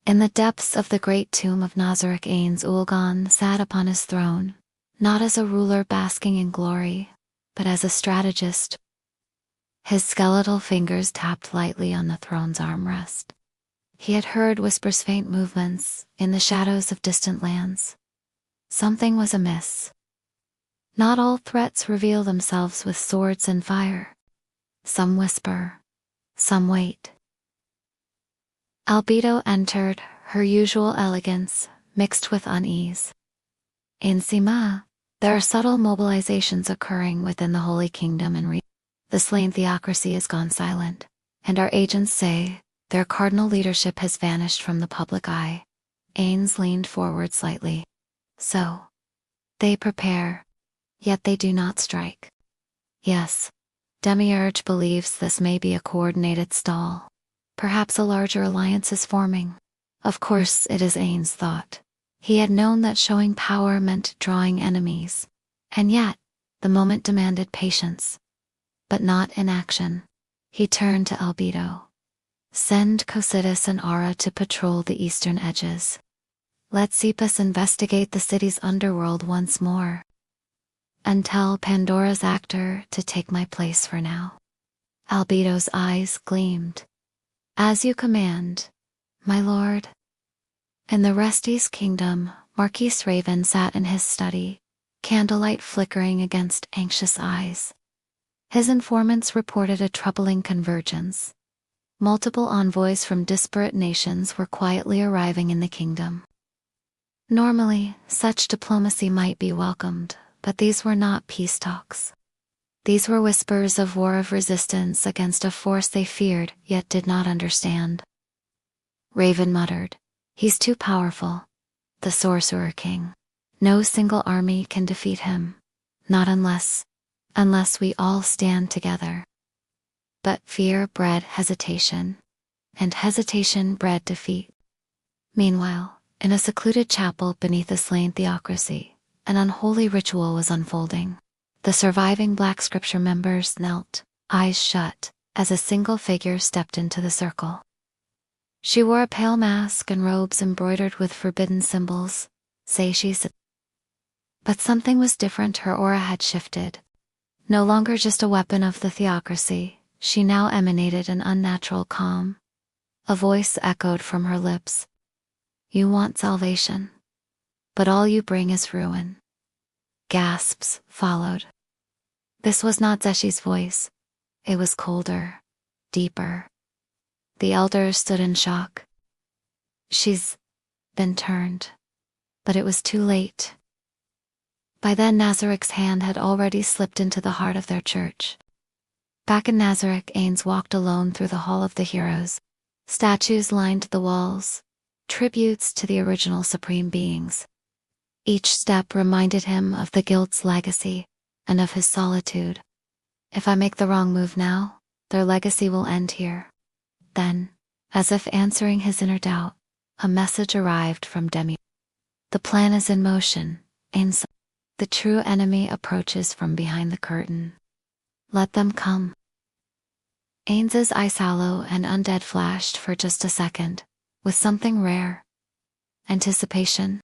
In the depths of the great tomb of Nazareth, Ains Ulgan sat upon his throne, not as a ruler basking in glory, but as a strategist. His skeletal fingers tapped lightly on the throne's armrest. He had heard whispers, faint movements, in the shadows of distant lands. Something was amiss. Not all threats reveal themselves with swords and fire. Some whisper, some wait. Albedo entered, her usual elegance, mixed with unease. In Sima, there are subtle mobilizations occurring within the Holy Kingdom and the slain theocracy has gone silent, and our agents say their cardinal leadership has vanished from the public eye. Ains leaned forward slightly. So, they prepare, yet they do not strike. Yes, Demiurge believes this may be a coordinated stall. Perhaps a larger alliance is forming. Of course, it is Ains' thought. He had known that showing power meant drawing enemies. And yet, the moment demanded patience. But not inaction. He turned to Albedo. Send Cocytus and Ara to patrol the eastern edges. Let Cepus investigate the city's underworld once more. And tell Pandora's actor to take my place for now. Albedo's eyes gleamed. As you command, my lord. In the Restes kingdom, Marquis Raven sat in his study, candlelight flickering against anxious eyes. His informants reported a troubling convergence. Multiple envoys from disparate nations were quietly arriving in the kingdom. Normally, such diplomacy might be welcomed, but these were not peace talks. These were whispers of war, of resistance against a force they feared yet did not understand. Raven muttered, "He's too powerful. The Sorcerer King. No single army can defeat him. Not unless we all stand together." But fear bred hesitation, and hesitation bred defeat. Meanwhile, in a secluded chapel beneath the slain theocracy, an unholy ritual was unfolding. The surviving Black Scripture members knelt, eyes shut, as a single figure stepped into the circle. She wore a pale mask and robes embroidered with forbidden symbols, but something was different. Her aura had shifted. No longer just a weapon of the theocracy, she now emanated an unnatural calm. A voice echoed from her lips. "You want salvation, but all you bring is ruin." Gasps followed. This was not Zeshi's voice. It was colder, deeper. The elders stood in shock. She's been turned. But it was too late. By then Nazareth's hand had already slipped into the heart of their church. Back in Nazareth, Ains walked alone through the Hall of the Heroes. Statues lined the walls, tributes to the original supreme beings. Each step reminded him of the guild's legacy, and of his solitude. If I make the wrong move now, their legacy will end here. Then, as if answering his inner doubt, a message arrived from Demi. The plan is in motion, Ains. The true enemy approaches from behind the curtain. Let them come. Ains's eyes hollow and undead flashed for just a second, with something rare. Anticipation.